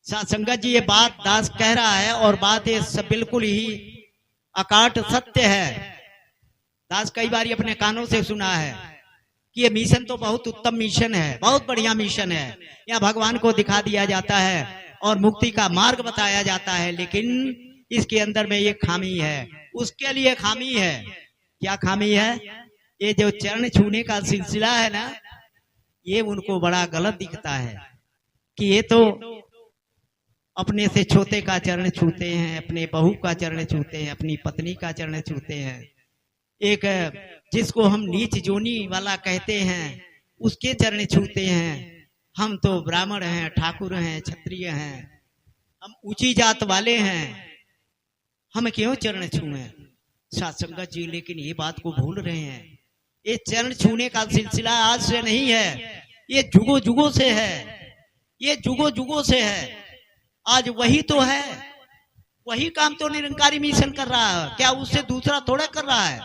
साथ संगत जी, ये बात दास कह रहा है और बात ये सब बिल्कुल ही अकाट सत्य है। दास कई बार अपने कानों से सुना है कि ये मिशन तो बहुत उत्तम मिशन है, बहुत बढ़िया मिशन है। यहाँ भगवान को दिखा दिया जाता है और मुक्ति का मार्ग बताया जाता है, लेकिन इसके अंदर में ये खामी है। उसके लिए खामी है। क्या खामी है? ये जो चरण छूने का सिलसिला है ना, ये उनको बड़ा गलत दिखता है कि ये तो अपने से छोटे का चरण छूते हैं, अपने बहू का चरण छूते हैं, अपनी पत्नी का चरण छूते हैं। एक जिसको हम नीच जोनी वाला कहते हैं उसके चरण छूते हैं। हम तो ब्राह्मण हैं, ठाकुर हैं, क्षत्रिय हैं, हम ऊंची जात वाले हैं, हम क्यों चरण छूए? साथ संगत जी, लेकिन ये बात को भूल रहे हैं। ये चरण छूने का सिलसिला आज से नहीं है, ये जुगों जुगों से है, ये जुगों जुगों से है। आज वही तो है, वही काम तो निरंकारी मिशन कर रहा है, क्या उससे दूसरा थोड़ा कर रहा है।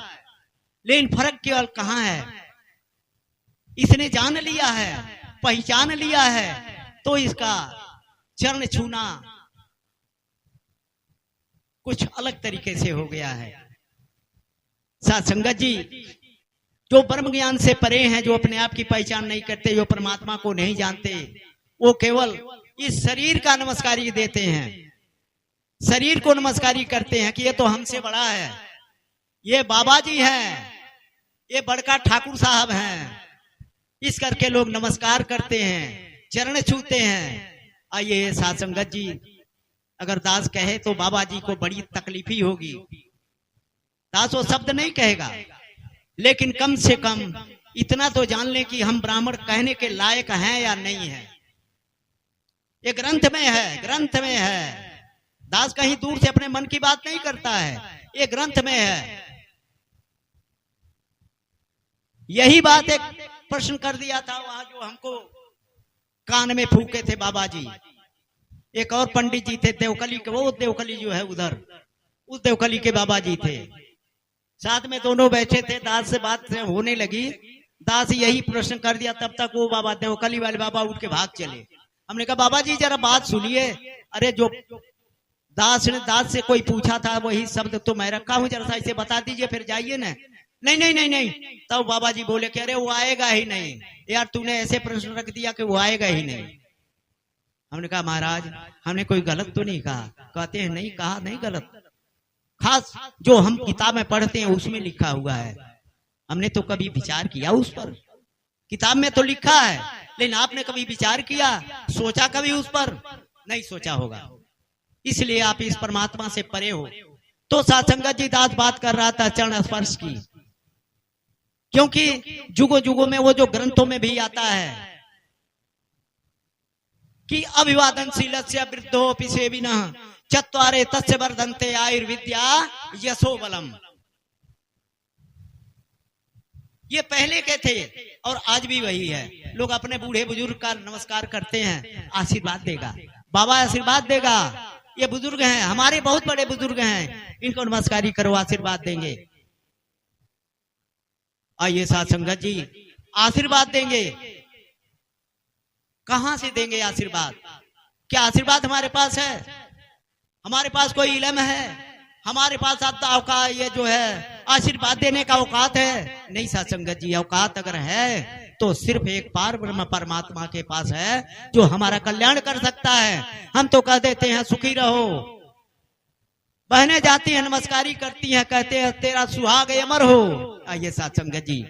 लेकिन फर्क केवल कहां है? इसने जान लिया है, पहचान लिया है, तो इसका चरण छूना कुछ अलग तरीके से हो गया है। साथ संगत जी, जो ब्रह्म ज्ञान से परे हैं, जो अपने आप की पहचान नहीं करते, जो परमात्मा को नहीं जानते, वो केवल इस शरीर का नमस्कारी देते हैं, शरीर को नमस्कारी करते हैं कि ये तो हमसे बड़ा है, ये बाबा जी हैं, ये बड़का ठाकुर साहब हैं। इस करके लोग नमस्कार करते हैं, चरण छूते हैं। आइए साथ संगत जी, अगर दास कहे तो बाबा जी को बड़ी तकलीफ ही होगी। दास वो शब्द नहीं कहेगा, लेकिन कम से कम इतना तो जान ले कि हम ब्राह्मण कहने के लायक हैं या नहीं है। ये ग्रंथ में है, ग्रंथ में है। दास कहीं दूर से अपने मन की बात नहीं करता है, ये ग्रंथ में है। यही बात एक प्रश्न कर दिया था वहां, जो हमको कान में फूके थे बाबा जी। एक और पंडित जी थे देवकली के, वो देवकली जो है उधर, उस देवकली के बाबा जी थे। साथ में दोनों बैठे थे, दास से बात होने लगी, दास यही प्रश्न कर दिया, तब तक वो बाबा देवकली वाले बाबा उठ के भाग चले। हमने कहा बाबा जी जरा बात सुनिए। अरे जो दास से कोई पूछा था वही शब्द तो मैं रखा हूं, जरा सा इसे बता दीजिए, फिर जाइए ना। नहीं नहीं नहीं नहीं। तब बाबा जी बोले कि अरे वो आएगा ही नहीं यार, तूने ऐसे प्रश्न रख दिया कि वो आएगा ही नहीं। हमने कहा महाराज हमने कोई गलत तो नहीं कहा? कहते हैं नहीं कहा, नहीं गलत, खास जो हम किताब में पढ़ते हैं उसमें लिखा हुआ है। हमने तो कभी विचार किया उस पर? किताब में तो लिखा है, लेकिन आपने कभी विचार किया, सोचा कभी उस पर? नहीं सोचा होगा, इसलिए आप इस परमात्मा से परे हो। तो सत्संगत जी दास बात कर रहा था चरण स्पर्श की, क्योंकि जुगो जुगो में वो जो ग्रंथों में भी आता है कि अभिवादनशीलस्य वृद्धोऽपि सेविनः चत्वारे तस्य वर्धन्ते आयुर्विद्या यशो बलम। ये पहले के थे और आज भी वही है। लोग अपने बूढ़े बुजुर्ग का नमस्कार करते हैं, आशीर्वाद देगा, बाबा आशीर्वाद देगा, ये बुजुर्ग हैं, हमारे बहुत बड़े बुजुर्ग हैं, इनको नमस्कारी करो, आशीर्वाद देंगे। आइए साथ संगत जी, आशीर्वाद देंगे, कहां से देंगे आशीर्वाद? क्या आशीर्वाद हमारे पास है? हमारे पास कोई इल्म है? हमारे पास औकात ये जो है आशीर्वाद देने का औकात है? नहीं साथ संगत जी, औकात अगर है तो सिर्फ एक पार ब्रह्म परमात्मा के पास है, जो हमारा कल्याण कर सकता है। हम तो कह देते हैं सुखी रहो, बहनें जाती हैं नमस्कारी करती हैं, कहते हैं तेरा सुहाग अमर हो। आइए साथ संगत जी,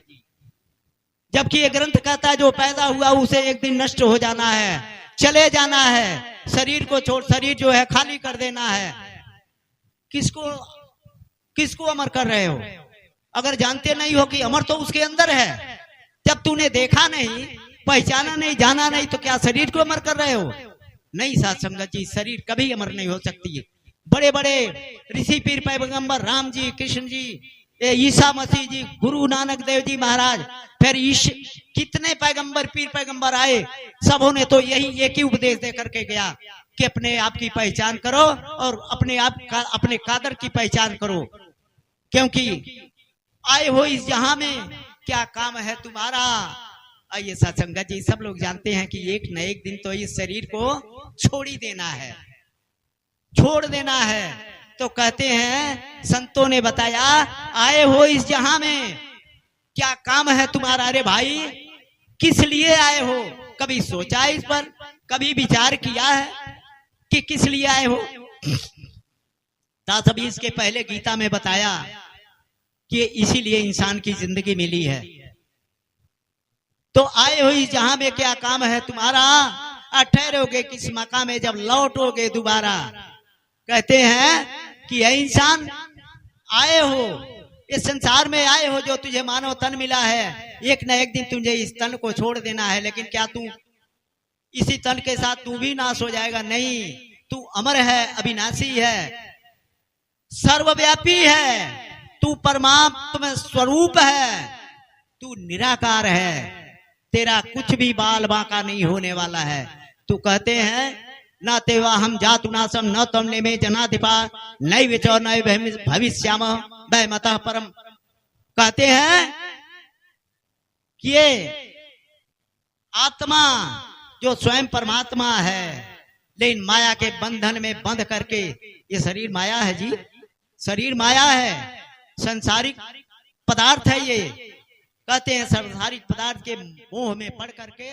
जबकि ये ग्रंथ कहता है जो पैदा हुआ उसे एक दिन नष्ट हो जाना है, चले जाना है, शरीर को छोड़, शरीर जो है खाली कर देना है। किसको अमर कर रहे हो? अगर जानते नहीं हो कि अमर तो उसके अंदर है, जब तूने देखा नहीं, पहचाना नहीं, जाना नहीं, तो क्या शरीर को अमर कर रहे हो? नहीं साथ संगत जी, शरीर कभी अमर नहीं हो सकती। बड़े बड़े ऋषि पीर पैगंबर राम जी, कृष्ण जी, ईसा मसीह जी, गुरु नानक देव जी महाराज, फिर कितने पैगंबर पीर पैगंबर आए, सबों ने तो यही एक ही उपदेश दे करके गया कि अपने आप की पहचान करो और अपने आप का, अपने कादर की पहचान करो, क्योंकि आए हो इस जहां में क्या काम है तुम्हारा। और ये सत्संगत जी सब लोग जानते हैं कि एक न एक दिन तो इस शरीर को छोड़ ही देना है, छोड़ देना है। तो कहते हैं संतों ने बताया, आए हो इस जहां में, क्या काम है तुम्हारा रे भाई, किस लिए आए हो? कभी सोचा इस पर, कभी विचार किया है कि किस लिए आए हो? दास अभी इसके पहले गीता में बताया कि इसीलिए इंसान की जिंदगी मिली है। तो आए हो इस जहां में, क्या काम है तुम्हारा, ठहरोगे किस मकाम में, जब लौटोगे दोबारा। कहते हैं कि इंसान आए हो, इस संसार में आए हो, जो तुझे मानव तन मिला है, एक न एक दिन तुझे इस तन को छोड़ देना है। लेकिन क्या तू इसी तन के साथ तू भी नाश हो जाएगा? नहीं, तू अमर है, अविनाशी है, सर्वव्यापी है, तू परमात्मा स्वरूप है, तू निराकार है, तेरा कुछ भी बाल बांका नहीं होने वाला है। तू कहते हैं न तेवा हम जातु नासम न तमने में जनाधिपा नई विचो नई भविष्याम वह मत परम। कहते हैं कि ये आत्मा जो स्वयं परमात्मा है, लेकिन माया के बंधन में बंध करके, ये शरीर माया है जी, शरीर माया है, संसारिक पदार्थ है ये। कहते हैं संसारिक पदार्थ के मोह में पड़ करके